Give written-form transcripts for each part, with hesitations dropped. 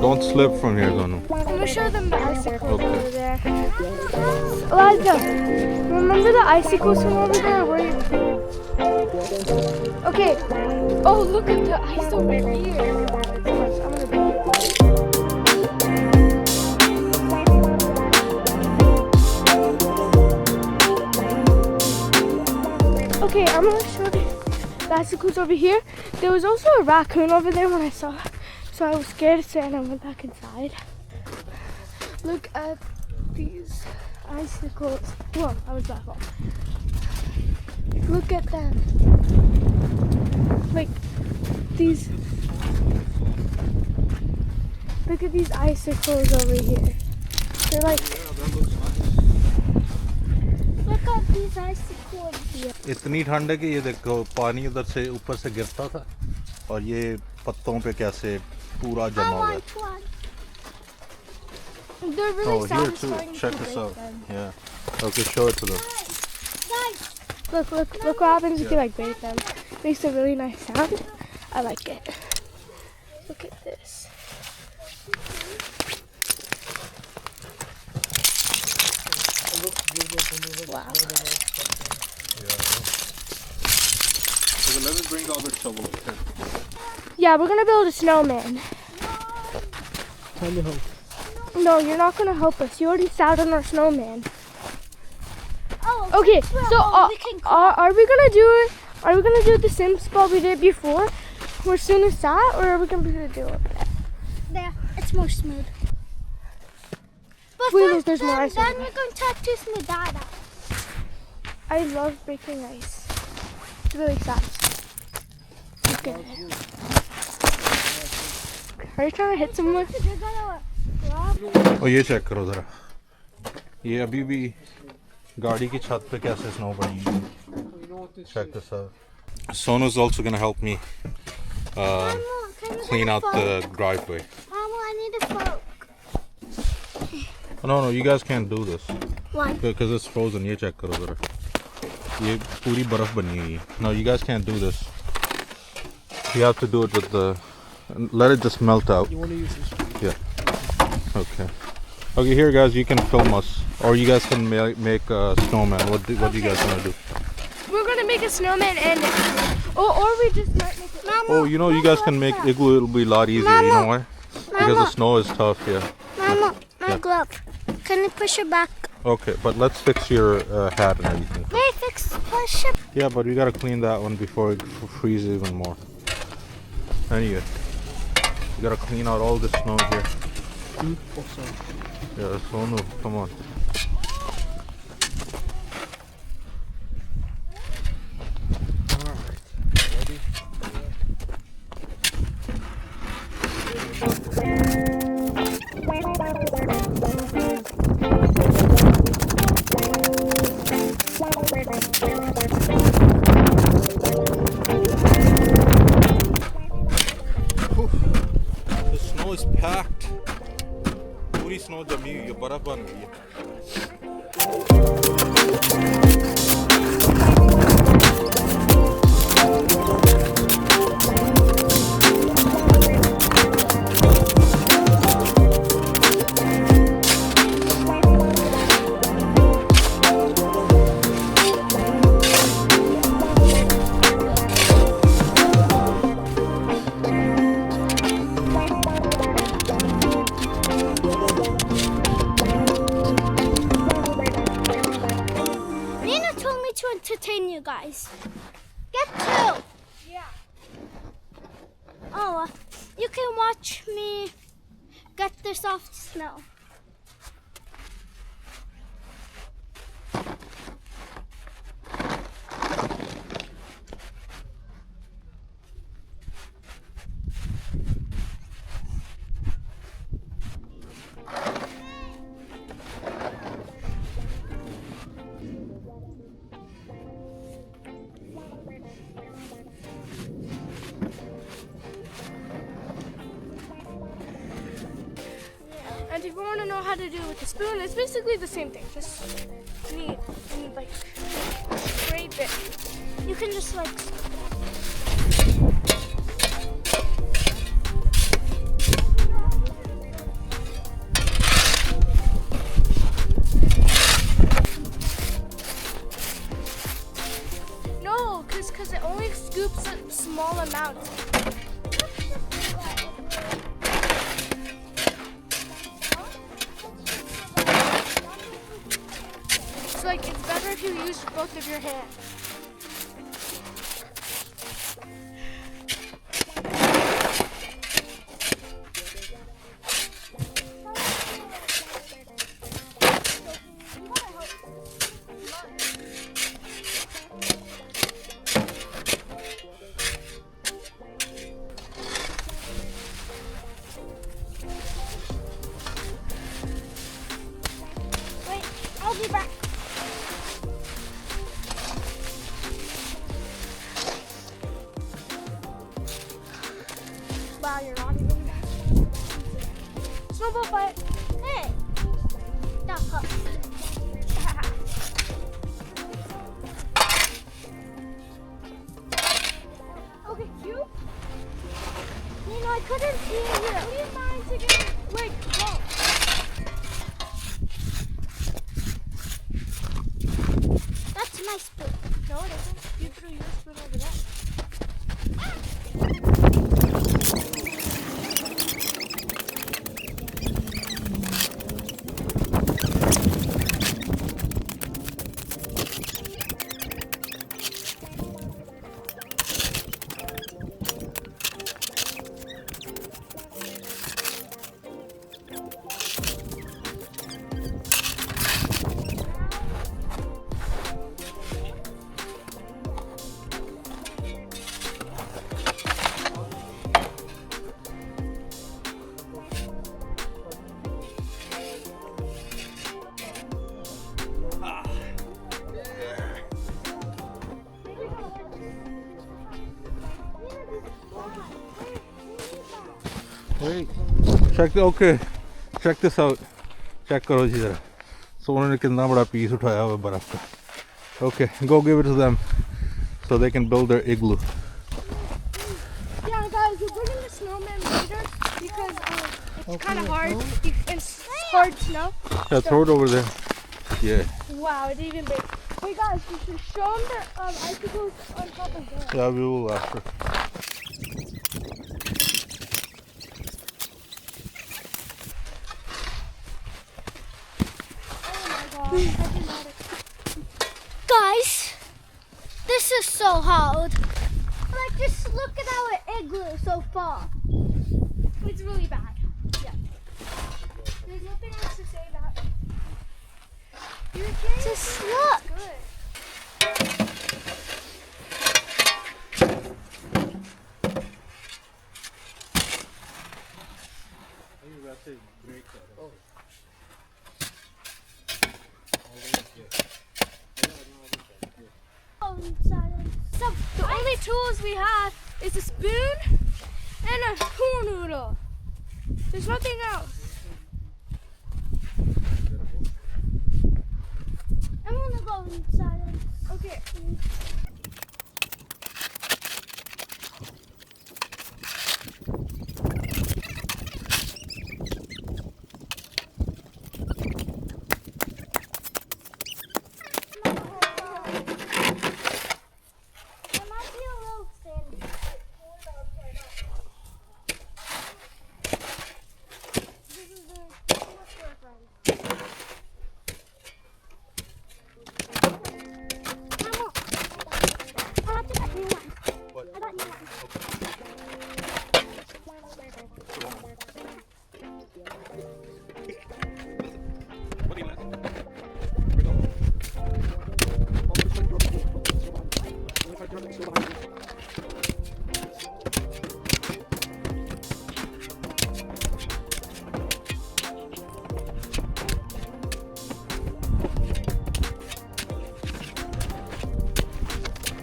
Don't slip from here, Zonu. I'm gonna show them the icicles over there. Elijah, remember the icicles from over there? Where you? Okay. Oh, look at the ice over here. Okay, I'm gonna show the icicles over here. There was also a raccoon over there when I saw it, so I was scared and I went back inside. Look at these icicles. Whoa, I was back off. Look at them. Like these. Look at these icicles over here. They're like. Look at these icicles here. इतनी ठंड है कि ये देखो पानी उधर से ऊपर से गिरता था और ये पत्तों पे कैसे पूरा जमा हुआ है. They're really Oh, here too. satisfying Check to this break out. them. Yeah. Okay, show it to them. Look what happens if you like break them. Makes a really nice sound. I like it. Look at this. Wow. So let me bring the other shovel. Yeah, we're gonna build a snowman. Tell me how. No, you're not gonna help us. You already sat on our snowman. Okay, so are we gonna do it? Are we gonna do the same spot we did before, where soon as that, or are we gonna do it? There, it's more smooth. But Wait, there's more ice. Then we're going to do smooth that out. I love breaking ice. It's really fast. Look at it. Are you trying to hit someone? और ये check करो जरा. ये अभी भी गाड़ी की छत पे कैसे स्नो पड़ी है. Check this out. Sonu's also gonna help me clean out the driveway. Mama, I need a fork. No, you guys can't do this. Why? Because it's frozen. ये check करो जरा. ये पूरी बर्फ बनी हुई है. No, you guys can't do this. You have to do it with the. Let it just melt out. You want to use this? Yeah. Okay. Okay, here guys, you can film us, or you guys can make a snowman. What do you guys want to do? We're gonna make a snowman and, or we just might make it. Mama, Oh, you know, you guys can make igloo. It'll be a lot easier. You know why? Because the snow is tough. Yeah. Mama, my Yeah. glove. Can you push it back? Okay, but let's fix your hat and everything. May I push it? Yeah, but we gotta clean that one before it freezes even more. Anyway, you gotta clean out all this snow here. Oh, sorry. Yeah, Sonu, come on. Alright. Ready? The snow is packed. पूरी snow जमी हुई है, बर्फ बन गई है. Nina told me to entertain you guys. Get two. Yeah. Oh, you can watch me get the soft snow. And if you want to know how to do it with a spoon, it's basically the same thing. Just need like scrape it. You can just like. use both of your hands. Wait, I'll be back. Wow, you're not even back. Snowball fight. Hey, that hurts. Okay, you. You know, I couldn't see you. Do you mind taking? Wait, go. That's my spoon. No, it isn't. You threw your spoon over there. Wait, okay, check this out. Check करो जी जरा. So उन्होंने कितना बड़ा piece उठाया हुआ बर्फ का. Okay, go give it to them so they can build their igloo. Yeah, guys, we're bringing the snowman later because it's kind of hard. It's hard snow. Yeah, throw it over there. Yeah. Wow, it's even big. Wait, guys, we should show them the icicles on top of there. Yeah, we will after. Oh my god, I did not expect. Guys, this is so hard. Like, just look at our igloo so far. It's really bad. Yeah. There's nothing else to say about it. You're kidding? Just look. Good. So the only tools we have is a spoon and a pool noodle. There's nothing else. I'm gonna go inside. Okay. There might be a little thin. This is too much for a friend. Mama, I have to get new ones. What? I got new ones.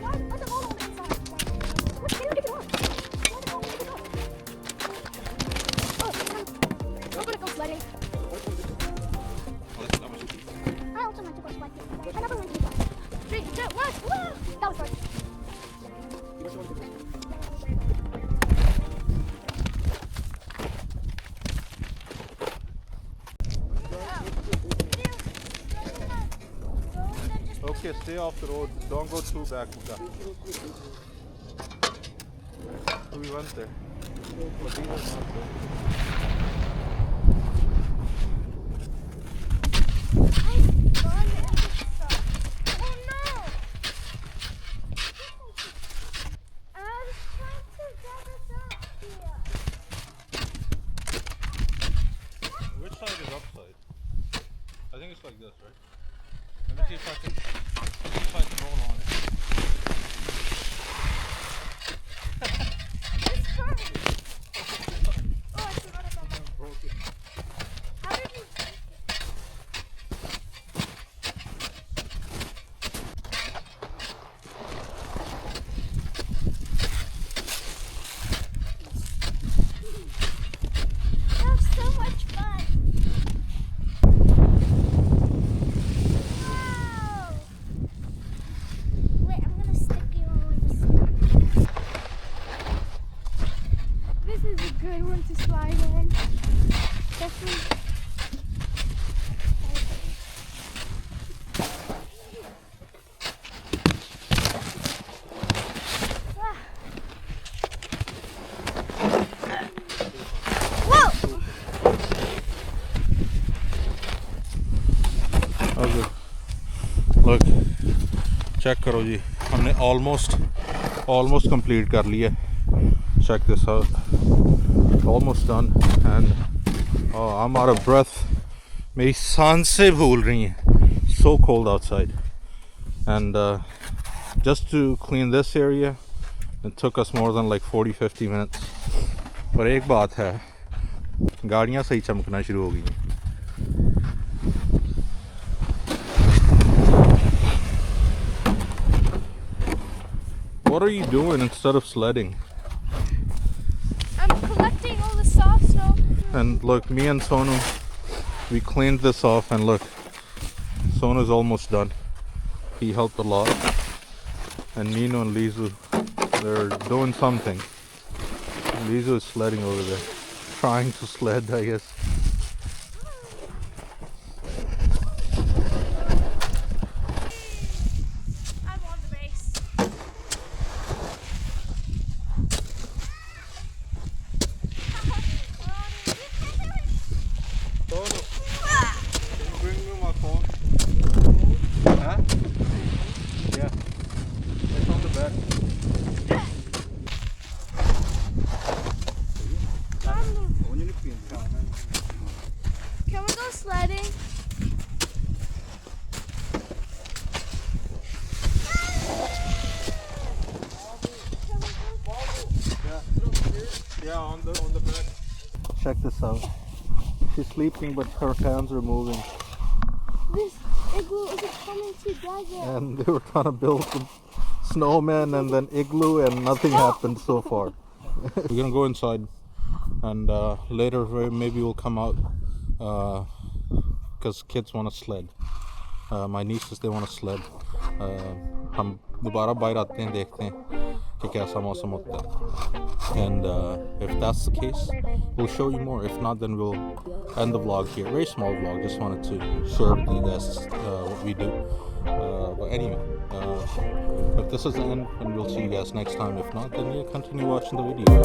Why is it all on the inside? What can you get it on? Why is it all on the inside? Oh, we're gonna go sledding. I also want to go sledding. I never went to sledding. 3, 2, 1. Woo! That was fun. Okay, stay off the road. Don't go too back. We went there. Oh no! like this, right? Let me see if I can roll on it. It's fun. Oh, I forgot about my. How did you? That was so much fun. Wow. Wait, I'm gonna stick you on with the stick. This is a good one to slide on. Definitely. Okay. Look, check करो जी, हमने almost complete कर लिया. Check this out. Almost done, and oh, I'm out of breath. मेरी सांसें भूल रही हैं. So cold outside, and just to clean this area, it took us more than like 40-50 minutes. पर एक बात है, गाड़ियाँ सही चमकना शुरू हो गई हैं. What are you doing instead of sledding? I'm collecting all the soft snow. And look, me and Sonu, we cleaned this off, and look, Sonu's almost done. He helped a lot. And Nino and Lizu, they're doing something. Lizu is sledding over there. Trying to sled, I guess. I'm on the base. Sonu, can you bring me my phone? Huh? Yeah. It's on the back. Can we go sledding? Yeah, on the back. Check this out. She's sleeping, but her hands are moving. This igloo is coming together. And they were trying to build some snowman and then igloo, and nothing happened so far. We're gonna go inside, and later maybe we'll come out because kids want to sled. My nieces, they want to sled. हम दोबारा बाहर आते हैं, देखते हैं कि कैसा मौसम होता है. And if that's the case, we'll show you more. If not, then we'll end the vlog here. Very small vlog, just wanted to share with you guys what we do. But anyway, if this is the end, then we'll see you guys next time. If not, then yeah, continue watching the video.